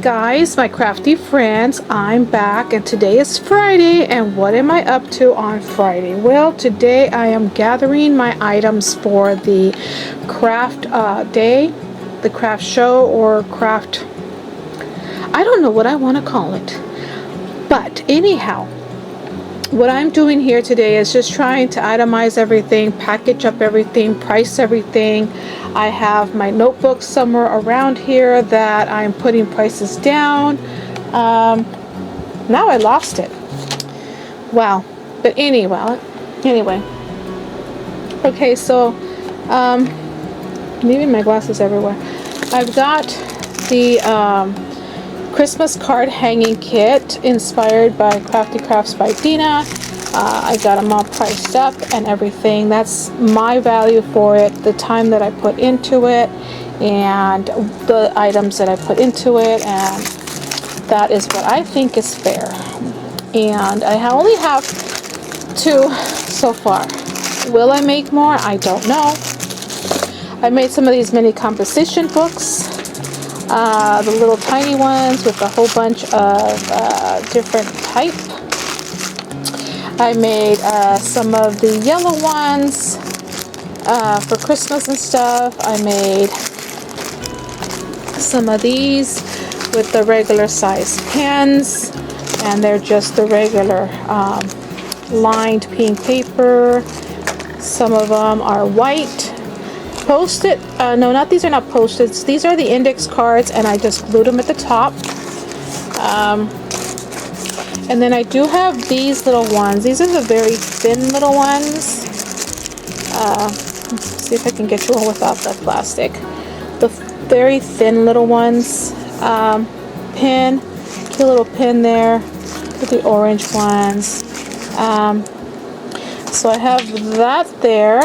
guys, my crafty friends, I'm back and today is Friday. And what am I up to on Friday? Well, today I am gathering my items for the craft day, the craft show, or craft, I don't know what I want to call it. But anyhow, what I'm doing here today is just trying to itemize everything, package up everything, price everything. I have my notebooks somewhere around here that I'm putting prices down. Now I lost it. Wow. But anyway. Okay, so leaving my glasses everywhere. I've got the Christmas card hanging kit inspired by Crafty Crafts by Dina. I got them all priced up and everything. That's my value for it, the time that I put into it, and the items that I put into it, and that is what I think is fair. And I only have 2 so far. Will I make more? I don't know. I made some of these mini composition books. The little tiny ones with a whole bunch of different type. I made some of the yellow ones for Christmas and stuff. I made some of these with the regular size pens, and they're just the regular lined pink paper. Some of them are white. Post-it, no, not these are not post-its. These are the index cards, and I just glued them at the top. And then I do have these little ones. These are the very thin little ones. Let's see if I can get you one without the plastic. The very thin little ones. Pin, cute little pin there with the orange ones. So I have that there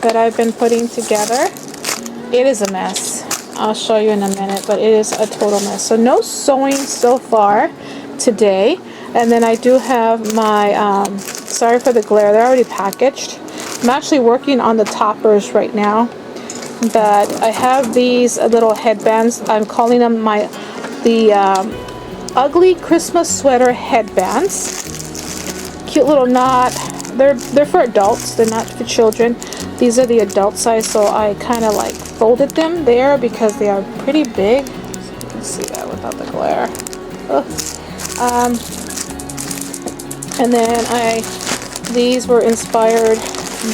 that I've been putting together. It is a mess. I'll show you in a minute, but it is a total mess. So no sewing so far today. And then I do have my, sorry for the glare, they're already packaged. I'm actually working on the toppers right now. But I have these little headbands. I'm calling them the ugly Christmas sweater headbands. Cute little knot. They're for adults, they're not for children. These are the adult size, so I kind of like folded them there because they are pretty big. So you can see that without the glare. And then these were inspired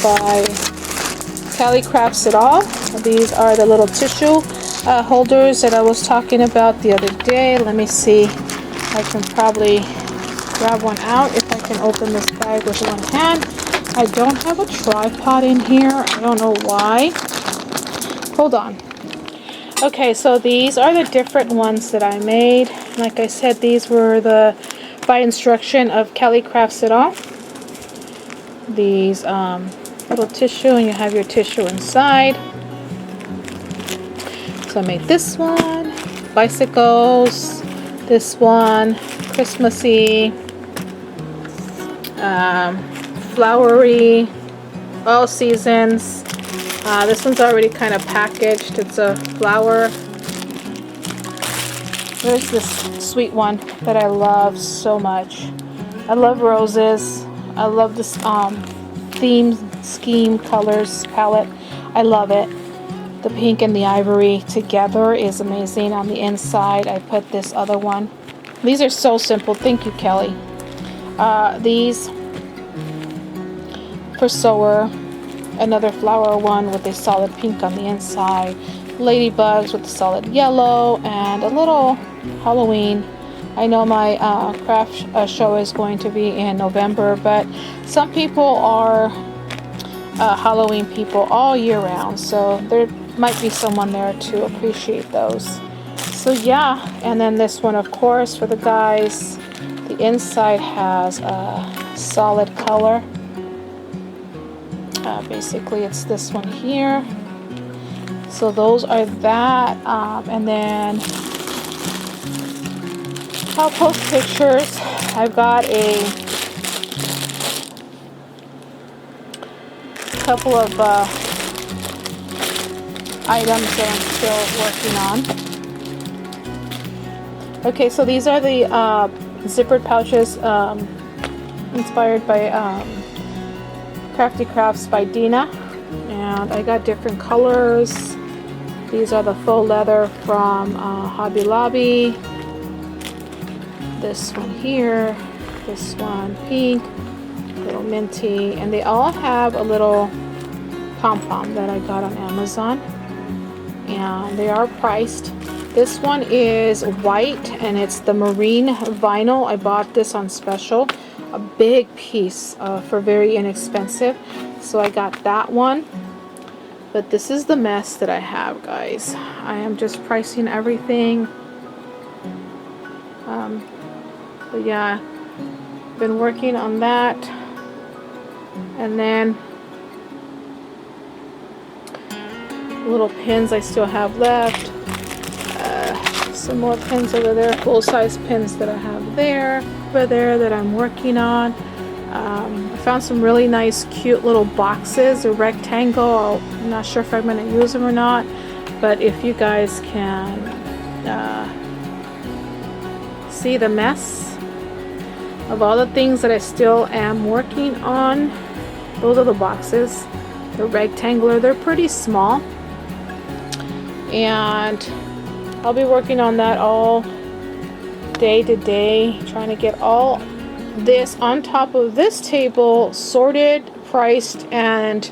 by Cali Crafts et al. These are the little tissue holders that I was talking about the other day. Let me see. I can probably grab one out if I can open this bag with one hand. I don't have a tripod in here. I don't know why. Hold on. Okay, so these are the different ones that I made. Like I said, these were by instruction of Cali Crafts et al. These little tissue, and you have your tissue inside. So I made this one, bicycles, this one, Christmassy, flowery, all seasons. This one's already kind of packaged. It's a flower. There's this sweet one that I love so much. I love roses. I love this theme, scheme, colors, palette. I love it. The pink and the ivory together is amazing. On the inside, I put this other one. These are so simple. Thank you, Kelly. These for sewer, another flower one with a solid pink on the inside, ladybugs with a solid yellow, and a little Halloween. I know my craft show is going to be in November, but some people are Halloween people all year round, so there might be someone there to appreciate those. So yeah, and then this one, of course, for the guys. The inside has a solid color. Basically, it's this one here. So those are that, and then I'll post pictures. I've got a couple of items that I'm still working on. Okay, so these are the zippered pouches inspired by Krafty Crafts by Dina, and I got different colors. These are the faux leather from Hobby Lobby. This one here, this one pink, little minty, and they all have a little pom-pom that I got on Amazon, and they are priced. This one is white and it's the marine vinyl. I bought this on special, a big piece for very inexpensive, so I got that one. But this is the mess that I have, guys. I am just pricing everything. But yeah, been working on that. And then little pins I still have left. Some more pins over there, full-size pins that I have there, over there that I'm working on. I found some really nice, cute little boxes, a rectangle. I'm not sure if I'm going to use them or not, but if you guys can see the mess of all the things that I still am working on, those are the boxes. They're rectangular, they're pretty small, and I'll be working on that all day today, trying to get all this on top of this table sorted, priced, and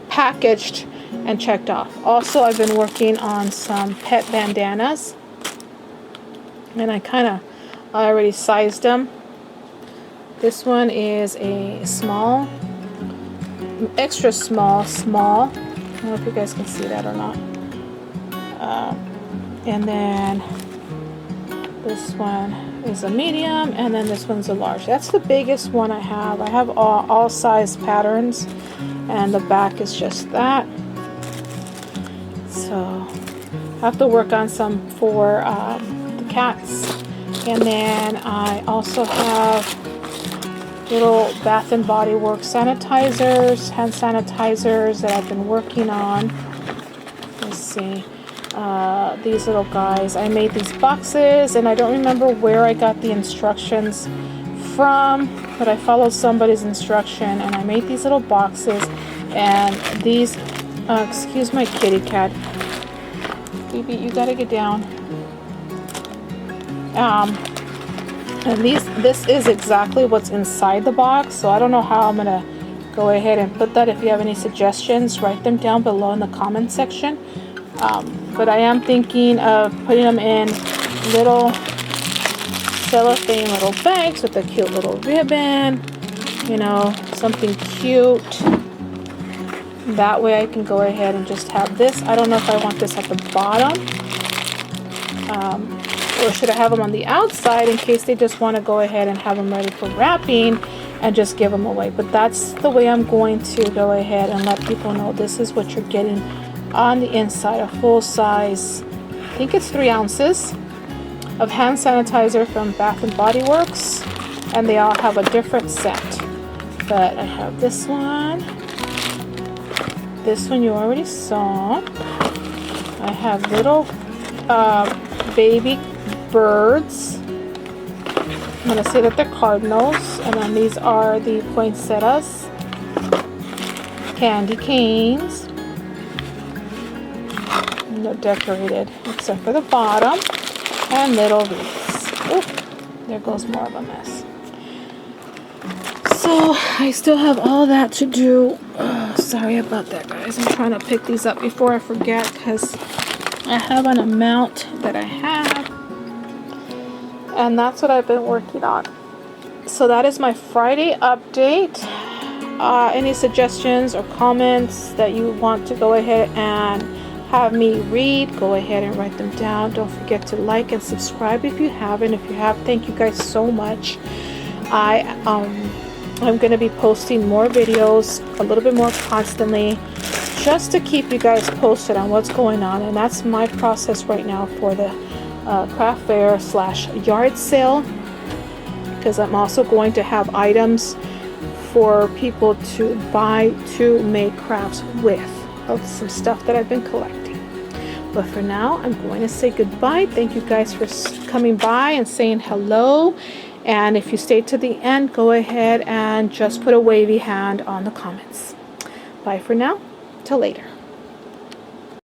packaged and checked off. Also, I've been working on some pet bandanas, and I already sized them. This one is a small, extra small. I don't know if you guys can see that or not. And then this one is a medium, and then this one's a large. That's the biggest one I have. I have all size patterns, and the back is just that. So I have to work on some for the cats. And then I also have little Bath and Body Works sanitizers, hand sanitizers that I've been working on. Let's see. These little guys. I made these boxes, and I don't remember where I got the instructions from, but I followed somebody's instruction, and I made these little boxes. And these, excuse my kitty cat. Baby, you gotta get down. And this is exactly what's inside the box, so I don't know how I'm gonna go ahead and put that. If you have any suggestions, write them down below in the comment section. But I am thinking of putting them in little cellophane little bags with a cute little ribbon, you know, something cute. That way I can go ahead and just have this. I don't know if I want this at the bottom, or should I have them on the outside in case they just want to go ahead and have them ready for wrapping and just give them away. But that's the way I'm going to go ahead and let people know this is what you're getting on the inside. A full size, I think it's 3 ounces of hand sanitizer from Bath and Body Works, and they all have a different scent. But I have this one you already saw. I have little baby birds. I'm going to say that they're cardinals, and then these are the poinsettias, candy canes. They're decorated except for the bottom, and little wreaths. Oop, there goes more of a mess. So I still have all that to do. Sorry about that, guys. I'm trying to pick these up before I forget, because I have an amount that I have, and that's what I've been working on. So that is my Friday update. Any suggestions or comments that you want to go ahead and have me read, go ahead and write them down. Don't forget to like and subscribe if you haven't. If you have, thank you guys so much. I'm going to be posting more videos a little bit more constantly, just to keep you guys posted on what's going on. And that's my process right now for the craft fair / yard sale, because I'm also going to have items for people to buy to make crafts with, of some stuff that I've been collecting. But for now, I'm going to say goodbye. Thank you guys for coming by and saying hello. And if you stayed to the end, go ahead and just put a wavy hand on the comments. Bye for now. Till later.